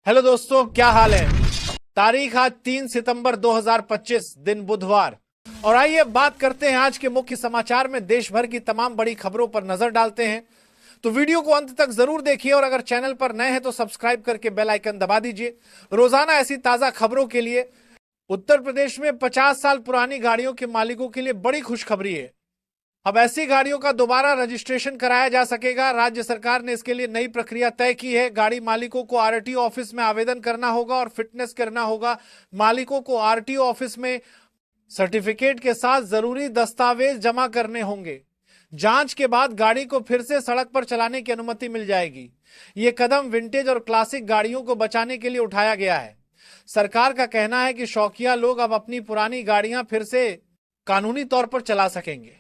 Hello दोस्तों, क्या हाल है। तारीख आज 3 सितंबर 2025, दिन बुधवार। और आइए बात करते हैं आज के मुख्य समाचार में देश भर की तमाम बड़ी खबरों पर नजर डालते हैं। तो वीडियो को अंत तक जरूर देखिए और अगर चैनल पर नए हैं तो सब्सक्राइब करके बेल आइकन दबा दीजिए रोजाना ऐसी ताजा खबरों के लिए। उत्तर प्रदेश में 50 साल पुरानी गाड़ियों के मालिकों के लिए बड़ी खुशखबरी है। अब ऐसी गाड़ियों का दोबारा रजिस्ट्रेशन कराया जा सकेगा। राज्य सरकार ने इसके लिए नई प्रक्रिया तय की है। गाड़ी मालिकों को आरटीओ ऑफिस में आवेदन करना होगा और फिटनेस करना होगा। मालिकों को आरटीओ ऑफिस में सर्टिफिकेट के साथ जरूरी दस्तावेज जमा करने होंगे। जांच के बाद गाड़ी को फिर से सड़क पर चलाने की अनुमति मिल जाएगी। यह कदम विंटेज और क्लासिक गाड़ियों को बचाने के लिए उठाया गया है। सरकार का कहना है कि शौकिया लोग अब अपनी पुरानी गाड़ियां फिर से कानूनी तौर पर चला सकेंगे।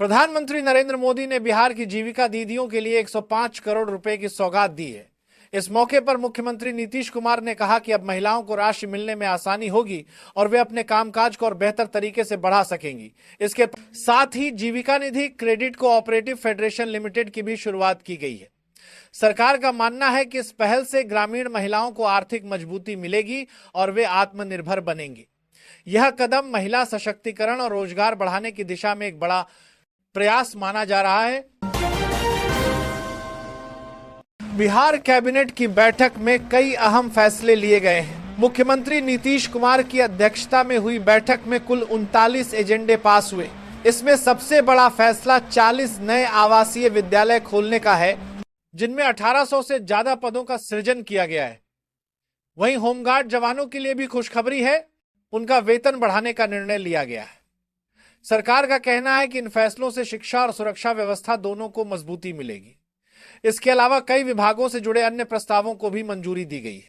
प्रधानमंत्री नरेंद्र मोदी ने बिहार की जीविका दीदियों के लिए 105 करोड़ रुपए की सौगात दी है। इस मौके पर मुख्यमंत्री नीतीश कुमार ने कहा कि अब महिलाओं को राशि मिलने में आसानी होगी और वे अपने कामकाज को और बेहतर तरीके से बढ़ा सकेंगी। इसके साथ ही जीविका निधि क्रेडिट कोऑपरेटिव फेडरेशन लिमिटेड की भी शुरुआत की गई है। सरकार का मानना है कि इस पहल से ग्रामीण महिलाओं को आर्थिक मजबूती मिलेगी और वे आत्मनिर्भर बनेंगी। यह कदम महिला सशक्तिकरण और रोजगार बढ़ाने की दिशा में एक बड़ा प्रयास माना जा रहा है। बिहार कैबिनेट की बैठक में कई अहम फैसले लिए गए हैं। मुख्यमंत्री नीतीश कुमार की अध्यक्षता में हुई बैठक में कुल 39 एजेंडे पास हुए। इसमें सबसे बड़ा फैसला 40 नए आवासीय विद्यालय खोलने का है, जिनमें 1800 से ज्यादा पदों का सृजन किया गया है। वहीं होमगार्ड जवानों के लिए भी खुशखबरी है, उनका वेतन बढ़ाने का निर्णय लिया गया है। सरकार का कहना है कि इन फैसलों से शिक्षा और सुरक्षा व्यवस्था दोनों को मजबूती मिलेगी। इसके अलावा कई विभागों से जुड़े अन्य प्रस्तावों को भी मंजूरी दी गई है।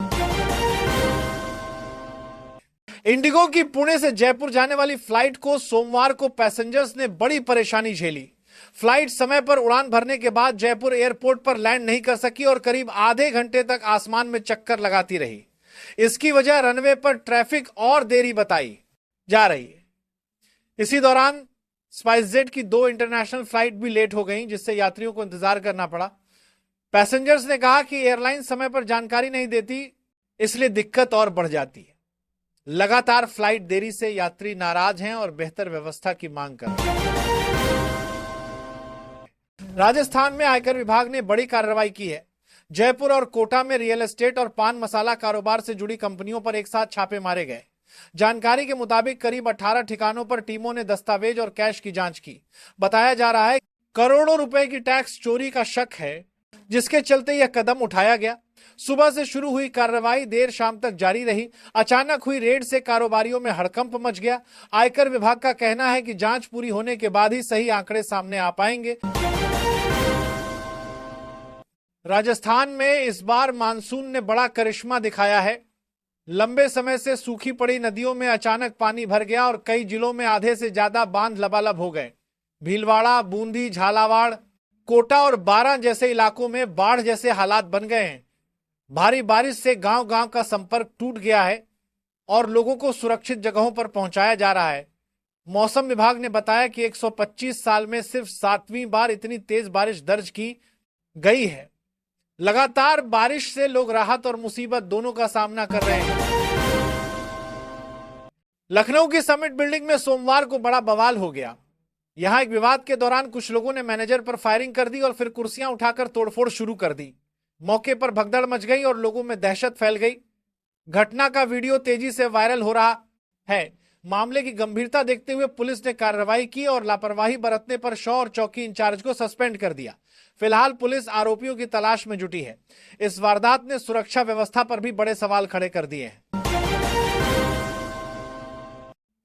इंडिगो की पुणे से जयपुर जाने वाली फ्लाइट को सोमवार को पैसेंजर्स ने बड़ी परेशानी झेली। फ्लाइट समय पर उड़ान भरने के बाद जयपुर एयरपोर्ट पर लैंड नहीं कर सकी और करीब आधे घंटे तक आसमान में चक्कर लगाती रही। इसकी वजह रनवे पर ट्रैफिक और देरी बताई जा रही है। इसी दौरान स्पाइसजेट की 2 इंटरनेशनल फ्लाइट भी लेट हो गईं, जिससे यात्रियों को इंतजार करना पड़ा। पैसेंजर्स ने कहा कि एयरलाइन समय पर जानकारी नहीं देती, इसलिए दिक्कत और बढ़ जाती है। लगातार फ्लाइट देरी से यात्री नाराज हैं और बेहतर व्यवस्था की मांग कर रहे हैं। राजस्थान में आयकर विभाग ने बड़ी कार्रवाई की है। जयपुर और कोटा में रियल एस्टेट और पान मसाला कारोबार से जुड़ी कंपनियों पर एक साथ छापे मारे गए। जानकारी के मुताबिक करीब 18 ठिकानों पर टीमों ने दस्तावेज और कैश की जांच की। बताया जा रहा है करोड़ों रुपए की टैक्स चोरी का शक है, जिसके चलते यह कदम उठाया गया। सुबह से शुरू हुई कार्रवाई देर शाम तक जारी रही। अचानक हुई रेड से कारोबारियों में हड़कंप मच गया। आयकर विभाग का कहना है कि जांच पूरी होने के बाद ही सही आंकड़े सामने आ पाएंगे। राजस्थान में इस बार मानसून ने बड़ा करिश्मा दिखाया है। लंबे समय से सूखी पड़ी नदियों में अचानक पानी भर गया और कई जिलों में आधे से ज्यादा बांध लबालब हो गए। भीलवाड़ा, बूंदी, झालावाड़, कोटा और बारां जैसे इलाकों में बाढ़ जैसे हालात बन गए हैं। भारी बारिश से गांव-गांव का संपर्क टूट गया है और लोगों को सुरक्षित जगहों पर पहुंचाया जा रहा है। मौसम विभाग ने बताया कि 125 साल में सिर्फ 7वीं बार इतनी तेज बारिश दर्ज की गई है। लगातार बारिश से लोग राहत और मुसीबत दोनों का सामना कर रहे हैं। लखनऊ की समिट बिल्डिंग में सोमवार को बड़ा बवाल हो गया। यहां एक विवाद के दौरान कुछ लोगों ने मैनेजर पर फायरिंग कर दी और फिर कुर्सियां उठाकर तोड़फोड़ शुरू कर दी। मौके पर भगदड़ मच गई और लोगों में दहशत फैल गई। घटना का वीडियो तेजी से वायरल हो रहा है। मामले की गंभीरता देखते हुए पुलिस ने कार्रवाई की और लापरवाही बरतने पर शौ और चौकी इंचार्ज को सस्पेंड कर दिया। फिलहाल पुलिस आरोपियों की तलाश में जुटी है। इस वारदात ने सुरक्षा व्यवस्था पर भी बड़े सवाल खड़े कर दिए हैं।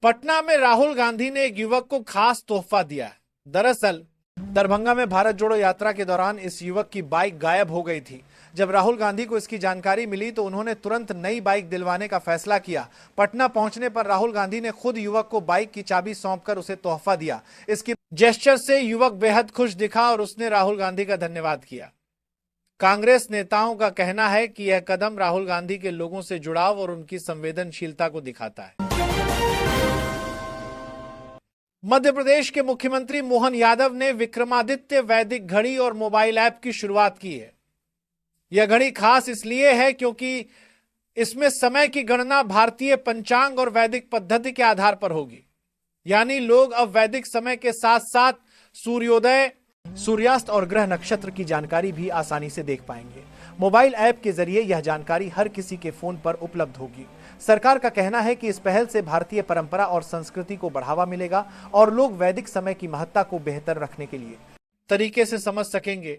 पटना में राहुल गांधी ने एक युवक को खास तोहफा दिया। दरअसल दरभंगा में भारत जोड़ो यात्रा के दौरान इस युवक की बाइक गायब हो गई थी। जब राहुल गांधी को इसकी जानकारी मिली तो उन्होंने तुरंत नई बाइक दिलवाने का फैसला किया। पटना पहुंचने पर राहुल गांधी ने खुद युवक को बाइक की चाबी सौंपकर उसे तोहफा दिया। इसकी जेस्चर से युवक बेहद खुश दिखा और उसने राहुल गांधी का धन्यवाद किया। कांग्रेस नेताओं का कहना है कि यह कदम राहुल गांधी के लोगों से जुड़ाव और उनकी संवेदनशीलता को दिखाता है। मध्य प्रदेश के मुख्यमंत्री मोहन यादव ने विक्रमादित्य वैदिक घड़ी और मोबाइल ऐप की शुरुआत की है। यह घड़ी खास इसलिए है क्योंकि इसमें समय की गणना भारतीय पंचांग और वैदिक पद्धति के आधार पर होगी। यानी लोग अब वैदिक समय के साथ साथ सूर्योदय, सूर्यास्त और ग्रह नक्षत्र की जानकारी भी आसानी से देख पाएंगे। मोबाइल ऐप के जरिए यह जानकारी हर किसी के फोन पर उपलब्ध होगी। सरकार का कहना है कि इस पहल से भारतीय परंपरा और संस्कृति को बढ़ावा मिलेगा और लोग वैदिक समय की महत्ता को बेहतर रखने के लिए तरीके से समझ सकेंगे।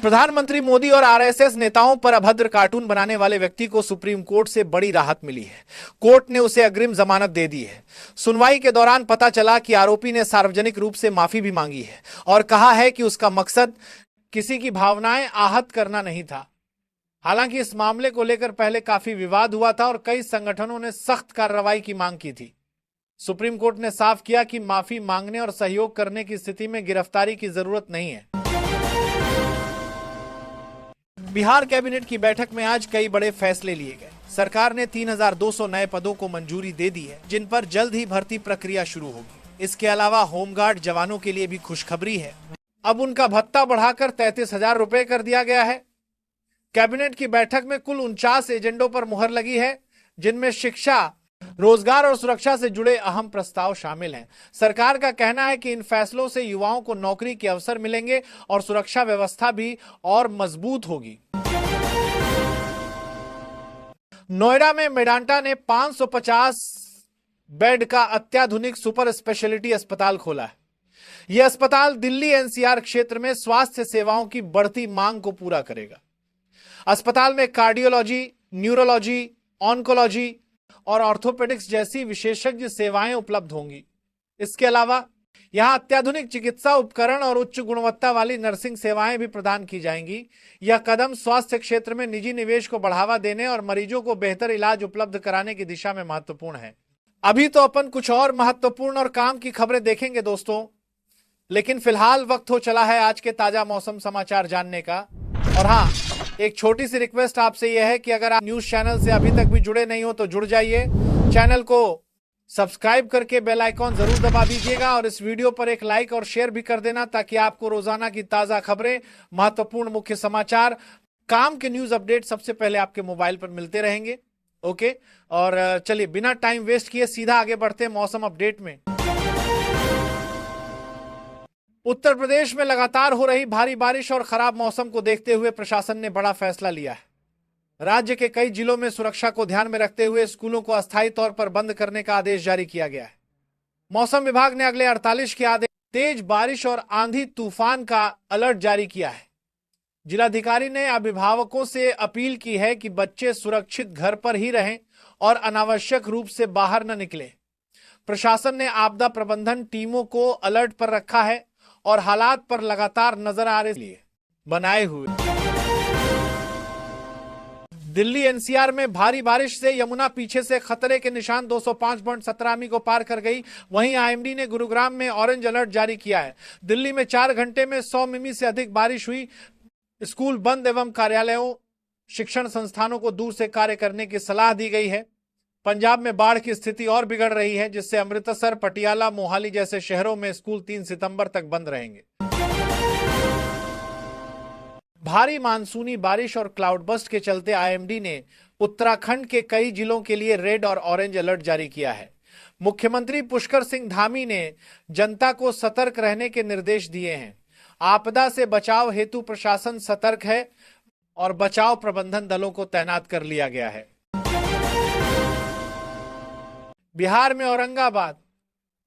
प्रधानमंत्री मोदी और आरएसएस नेताओं पर अभद्र कार्टून बनाने वाले व्यक्ति को सुप्रीम कोर्ट से बड़ी राहत मिली है। कोर्ट ने उसे अग्रिम जमानत दे दी है। सुनवाई के दौरान पता चला कि आरोपी ने सार्वजनिक रूप से माफी भी मांगी है और कहा है कि उसका मकसद किसी की भावनाएं आहत करना नहीं था। हालांकि इस मामले को लेकर पहले काफी विवाद हुआ था और कई संगठनों ने सख्त कार्रवाई की मांग की थी। सुप्रीम कोर्ट ने साफ किया कि माफी मांगने और सहयोग करने की स्थिति में गिरफ्तारी की जरूरत नहीं है। बिहार कैबिनेट की बैठक में आज कई बड़े फैसले लिए गए। सरकार ने 3200 नए पदों को मंजूरी दे दी है, जिन पर जल्द ही भर्ती प्रक्रिया शुरू होगी। इसके अलावा होमगार्ड जवानों के लिए भी खुशखबरी है। अब उनका भत्ता बढ़ाकर 33,000 रुपए कर दिया गया है। कैबिनेट की बैठक में कुल 49 एजेंडों पर मुहर लगी है, जिनमें शिक्षा, रोजगार और सुरक्षा से जुड़े अहम प्रस्ताव शामिल हैं। सरकार का कहना है कि इन फैसलों से युवाओं को नौकरी के अवसर मिलेंगे और सुरक्षा व्यवस्था भी और मजबूत होगी। नोएडा में मेडांटा ने 550 बेड का अत्याधुनिक सुपर स्पेशलिटी अस्पताल खोला है। यह अस्पताल दिल्ली एनसीआर क्षेत्र में स्वास्थ्य सेवाओं की बढ़ती मांग को पूरा करेगा। अस्पताल में कार्डियोलॉजी, न्यूरोलॉजी, ऑन्कोलॉजी और ऑर्थोपेडिक्स जैसी विशेषज्ञ सेवाएं उपलब्ध होंगी। इसके अलावा यहां अत्याधुनिक चिकित्सा उपकरण और उच्च गुणवत्ता वाली नर्सिंग सेवाएं भी प्रदान की जाएंगी। यह कदम स्वास्थ्य क्षेत्र में निजी निवेश को बढ़ावा देने और मरीजों को बेहतर इलाज उपलब्ध कराने की दिशा में महत्वपूर्ण है। अभी तो अपन कुछ और महत्वपूर्ण और काम की खबरें देखेंगे दोस्तों, लेकिन फिलहाल वक्त हो चला है आज के ताजा मौसम समाचार जानने का। और हाँ, एक छोटी सी रिक्वेस्ट आपसे यह है कि अगर आप न्यूज चैनल से अभी तक भी जुड़े नहीं हो तो जुड़ जाइए। चैनल को सब्सक्राइब करके बेल आइकॉन जरूर दबा दीजिएगा और इस वीडियो पर एक लाइक और शेयर भी कर देना, ताकि आपको रोजाना की ताजा खबरें, महत्वपूर्ण मुख्य समाचार, काम के न्यूज अपडेट सबसे पहले आपके मोबाइल पर मिलते रहेंगे। ओके, और चलिए बिना टाइम वेस्ट किए सीधा आगे बढ़ते हैं मौसम अपडेट में। उत्तर प्रदेश में लगातार हो रही भारी बारिश और खराब मौसम को देखते हुए प्रशासन ने बड़ा फैसला लिया है। राज्य के कई जिलों में सुरक्षा को ध्यान में रखते हुए स्कूलों को अस्थायी तौर पर बंद करने का आदेश जारी किया गया है। मौसम विभाग ने अगले 48 के आदेश तेज बारिश और आंधी तूफान का अलर्ट जारी किया है। जिलाधिकारी ने अभिभावकों से अपील की है कि बच्चे सुरक्षित घर पर ही रहें और अनावश्यक रूप से बाहर न निकलें। प्रशासन ने आपदा प्रबंधन टीमों को अलर्ट पर रखा है और हालात पर लगातार नजर आ रहे बनाए हुए। दिल्ली एनसीआर में भारी बारिश से यमुना पीछे से खतरे के निशान 205.17 मी को पार कर गई। वहीं आईएमडी ने गुरुग्राम में ऑरेंज अलर्ट जारी किया है। दिल्ली में 4 घंटे में 100 मिमी से अधिक बारिश हुई। स्कूल बंद एवं कार्यालयों, शिक्षण संस्थानों को दूर से कार्य करने की सलाह दी गई है। पंजाब में बाढ़ की स्थिति और बिगड़ रही है, जिससे अमृतसर, पटियाला, मोहाली जैसे शहरों में स्कूल 3 सितंबर तक बंद रहेंगे। भारी मानसूनी बारिश और क्लाउड बस्ट के चलते आईएमडी ने उत्तराखंड के कई जिलों के लिए रेड और ऑरेंज अलर्ट जारी किया है। मुख्यमंत्री पुष्कर सिंह धामी ने जनता को सतर्क रहने के निर्देश दिए हैं। आपदा से बचाव हेतु प्रशासन सतर्क है और बचाव प्रबंधन दलों को तैनात कर लिया गया है। बिहार में औरंगाबाद,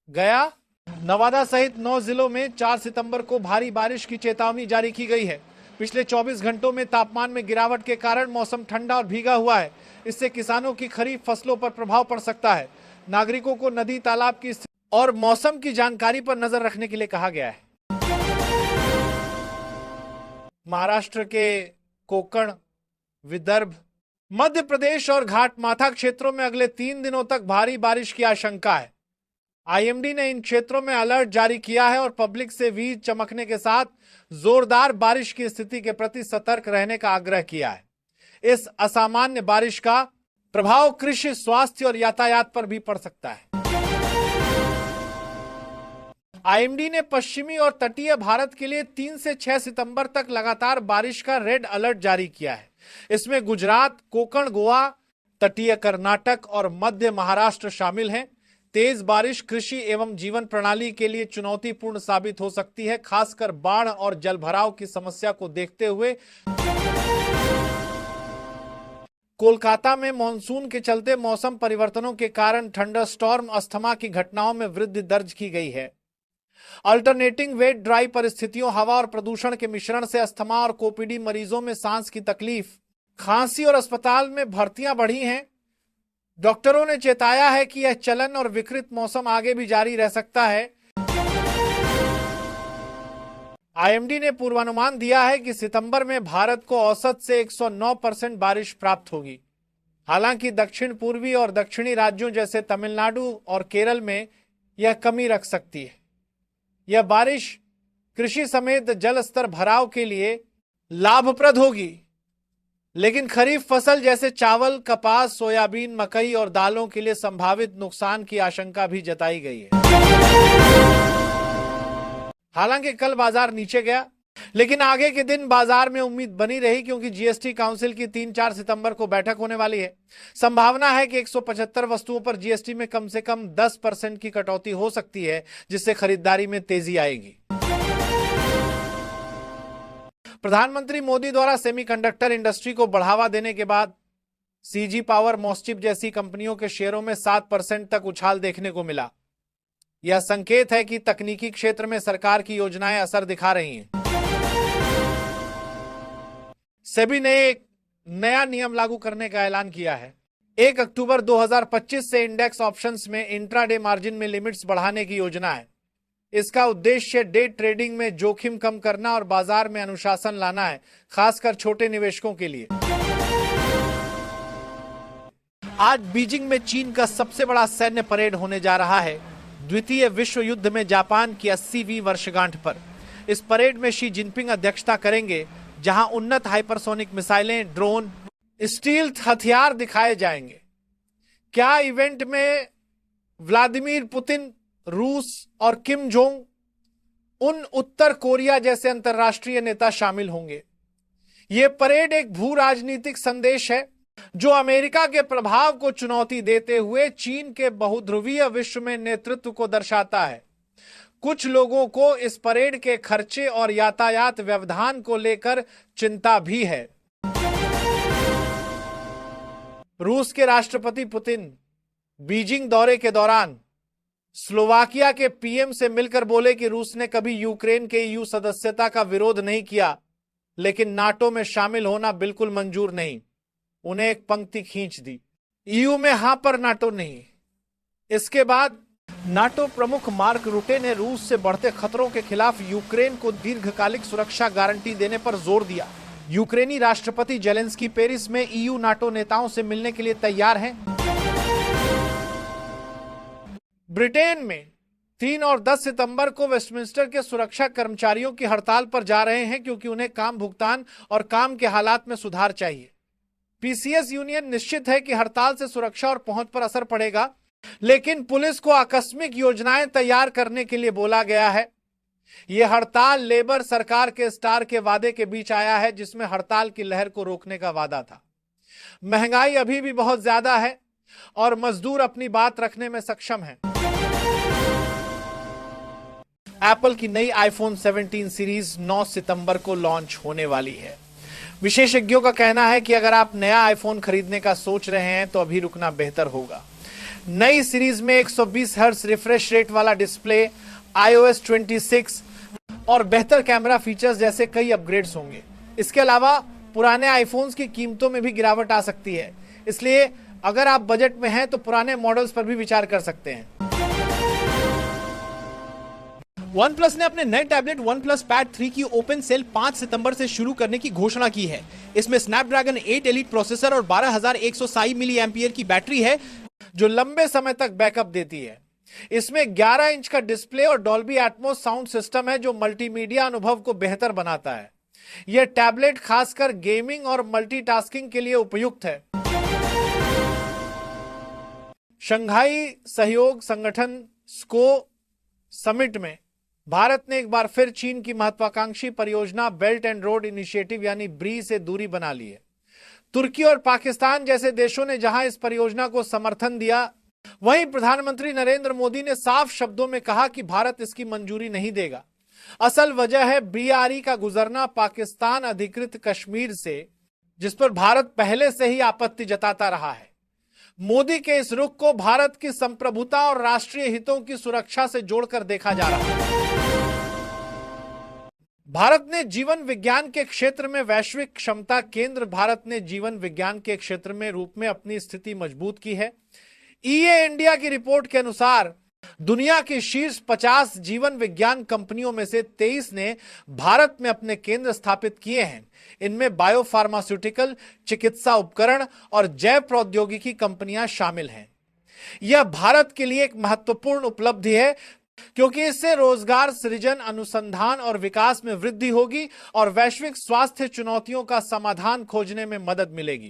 गया, नवादा सहित 9 जिलों में 4 सितंबर को भारी बारिश की चेतावनी जारी की गई है। पिछले 24 घंटों में तापमान में गिरावट के कारण मौसम ठंडा और भीगा हुआ है। इससे किसानों की खरीफ फसलों पर प्रभाव पड़ सकता है। नागरिकों को नदी, तालाब की स्थिति और मौसम की जानकारी पर नजर रखने के लिए कहा गया है। महाराष्ट्र के कोंकण, विदर्भ, मध्य प्रदेश और घाटमाथा क्षेत्रों में अगले 3 दिनों तक भारी बारिश की आशंका है। आईएमडी ने इन क्षेत्रों में अलर्ट जारी किया है और पब्लिक से वीज चमकने के साथ जोरदार बारिश की स्थिति के प्रति सतर्क रहने का आग्रह किया है। इस असामान्य बारिश का प्रभाव कृषि, स्वास्थ्य और यातायात पर भी पड़ सकता है। आईएमडी ने पश्चिमी और तटीय भारत के लिए 3 से 6 सितंबर तक लगातार बारिश का रेड अलर्ट जारी किया है। इसमें गुजरात, कोंकण, गोवा, तटीय कर्नाटक और मध्य महाराष्ट्र शामिल हैं। तेज बारिश कृषि एवं जीवन प्रणाली के लिए चुनौतीपूर्ण साबित हो सकती है, खासकर बाढ़ और जलभराव की समस्या को देखते हुए। कोलकाता में मानसून के चलते मौसम परिवर्तनों के कारण थंडरस्टॉर्म, अस्थमा की घटनाओं में वृद्धि दर्ज की गई है। अल्टरनेटिंग वेट ड्राई परिस्थितियों, हवा और प्रदूषण के मिश्रण से अस्थमा और कोपीडी मरीजों में सांस की तकलीफ, खांसी और अस्पताल में भर्तियां बढ़ी हैं। डॉक्टरों ने चेताया है कि यह चलन और विकृत मौसम आगे भी जारी रह सकता है। आईएमडी ने पूर्वानुमान दिया है कि सितंबर में भारत को औसत से 109% बारिश प्राप्त होगी। हालांकि दक्षिण पूर्वी और दक्षिणी राज्यों जैसे तमिलनाडु और केरल में यह कमी रख सकती है। यह बारिश कृषि समेत जल स्तर भराव के लिए लाभप्रद होगी, लेकिन खरीफ फसल जैसे चावल, कपास, सोयाबीन, मकई और दालों के लिए संभावित नुकसान की आशंका भी जताई गई है। हालांकि कल बाजार नीचे गया, लेकिन आगे के दिन बाजार में उम्मीद बनी रही, क्योंकि जीएसटी काउंसिल की 3-4 सितंबर को बैठक होने वाली है। संभावना है कि 175 वस्तुओं पर जीएसटी में कम से कम 10% की कटौती हो सकती है, जिससे खरीदारी में तेजी आएगी। प्रधानमंत्री मोदी द्वारा सेमीकंडक्टर इंडस्ट्री को बढ़ावा देने के बाद सीजी पावर, मॉस्टिप जैसी कंपनियों के शेयरों में 7% तक उछाल देखने को मिला। यह संकेत है कि तकनीकी क्षेत्र में सरकार की योजनाएं असर दिखा रही हैं। सेबी ने एक नया नियम लागू करने का ऐलान किया है। 1 अक्टूबर 2025 से इंडेक्स ऑप्शंस में इंट्राडे मार्जिन में लिमिट्स बढ़ाने की योजना है। इसका उद्देश्य डे ट्रेडिंग में जोखिम कम करना और बाजार में अनुशासन लाना है, खासकर छोटे निवेशकों के लिए। आज बीजिंग में चीन का सबसे बड़ा सैन्य परेड होने जा रहा है, द्वितीय विश्व युद्ध में जापान की 80वीं वर्षगांठ पर। इस परेड में शी जिनपिंग अध्यक्षता करेंगे, जहां उन्नत हाइपरसोनिक मिसाइलें, ड्रोन, स्टील्थ हथियार दिखाए जाएंगे। क्या इवेंट में व्लादिमीर पुतिन, रूस और किम जोंग उन उत्तर कोरिया जैसे अंतर्राष्ट्रीय नेता शामिल होंगे। यह परेड एक भू राजनीतिक संदेश है, जो अमेरिका के प्रभाव को चुनौती देते हुए चीन के बहुध्रुवीय विश्व में नेतृत्व को दर्शाता है। कुछ लोगों को इस परेड के खर्चे और यातायात व्यवधान को लेकर चिंता भी है। रूस के राष्ट्रपति पुतिन बीजिंग दौरे के दौरान स्लोवाकिया के पीएम से मिलकर बोले कि रूस ने कभी यूक्रेन के ईयू सदस्यता का विरोध नहीं किया, लेकिन नाटो में शामिल होना बिल्कुल मंजूर नहीं। उन्हें एक पंक्ति खींच दी, ईयू में हां पर नाटो नहीं। इसके बाद नाटो प्रमुख मार्क रुटे ने रूस से बढ़ते खतरों के खिलाफ यूक्रेन को दीर्घकालिक सुरक्षा गारंटी देने पर जोर दिया। यूक्रेनी राष्ट्रपति जेलेंस्की पेरिस में ईयू नाटो नेताओं से मिलने के लिए तैयार हैं। ब्रिटेन में 3 और 10 सितंबर को वेस्टमिंस्टर के सुरक्षा कर्मचारियों की हड़ताल पर जा रहे हैं, क्योंकि उन्हें काम भुगतान और काम के हालात में सुधार चाहिए। पीसीएस यूनियन निश्चित है कि हड़ताल से सुरक्षा और पहुंच पर असर पड़ेगा, लेकिन पुलिस को आकस्मिक योजनाएं तैयार करने के लिए बोला गया है। यह हड़ताल लेबर सरकार के स्टार के वादे के बीच आया है, जिसमें हड़ताल की लहर को रोकने का वादा था। महंगाई अभी भी बहुत ज्यादा है और मजदूर अपनी बात रखने में सक्षम है। एप्पल की नई आईफोन 17 सीरीज 9 सितंबर को लॉन्च होने वाली है। विशेषज्ञों का कहना है कि अगर आप नया आईफोन खरीदने का सोच रहे हैं तो अभी रुकना बेहतर होगा। नई सीरीज में 120 हर्ट्ज रिफ्रेश रेट वाला डिस्प्ले, iOS 26 और बेहतर कैमरा फीचर्स जैसे कई अपग्रेड्स होंगे। इसके अलावा पुराने आईफोन्स की कीमतों में भी गिरावट आ सकती है, इसलिए अगर आप बजट में हैं तो पुराने मॉडल्स पर भी विचार कर सकते हैं। OnePlus ने अपने नए टैबलेट OnePlus Pad 3 की ओपन सेल 5 सितंबर से शुरू करने की घोषणा की है। इसमें स्नैपड्रैगन 8 एलीट प्रोसेसर और 12160 मिली एम्पियर की बैटरी है, जो लंबे समय तक बैकअप देती है। इसमें 11 इंच का डिस्प्ले और डॉल्बी एटमॉस साउंड सिस्टम है, जो मल्टीमीडिया अनुभव को बेहतर बनाता है। यह टैबलेट खासकर गेमिंग और मल्टीटास्किंग के लिए उपयुक्त है। शंघाई सहयोग संगठन SCO समिट में भारत ने एक बार फिर चीन की महत्वाकांक्षी परियोजना बेल्ट एंड रोड इनिशिएटिव यानी ब्री से दूरी बना ली है। तुर्की और पाकिस्तान जैसे देशों ने जहां इस परियोजना को समर्थन दिया, वहीं प्रधानमंत्री नरेंद्र मोदी ने साफ शब्दों में कहा कि भारत इसकी मंजूरी नहीं देगा। असल वजह है बीआरई का गुजरना पाकिस्तान अधिकृत कश्मीर से, जिस पर भारत पहले से ही आपत्ति जताता रहा है। मोदी के इस रुख को भारत की संप्रभुता और राष्ट्रीय हितों की सुरक्षा से जोड़कर देखा जा रहा है। भारत ने जीवन विज्ञान के क्षेत्र में वैश्विक क्षमता केंद्र भारत ने जीवन विज्ञान के क्षेत्र में रूप में अपनी स्थिति मजबूत की है। ईए इंडिया की रिपोर्ट के अनुसार दुनिया की शीर्ष 50 जीवन विज्ञान कंपनियों में से 23 ने भारत में अपने केंद्र स्थापित किए हैं। इनमें बायोफार्मास्यूटिकल, चिकित्सा उपकरण और जैव प्रौद्योगिकी कंपनियां शामिल हैं। यह भारत के लिए एक महत्वपूर्ण उपलब्धि है, क्योंकि इससे रोजगार सृजन, अनुसंधान और विकास में वृद्धि होगी और वैश्विक स्वास्थ्य चुनौतियों का समाधान खोजने में मदद मिलेगी।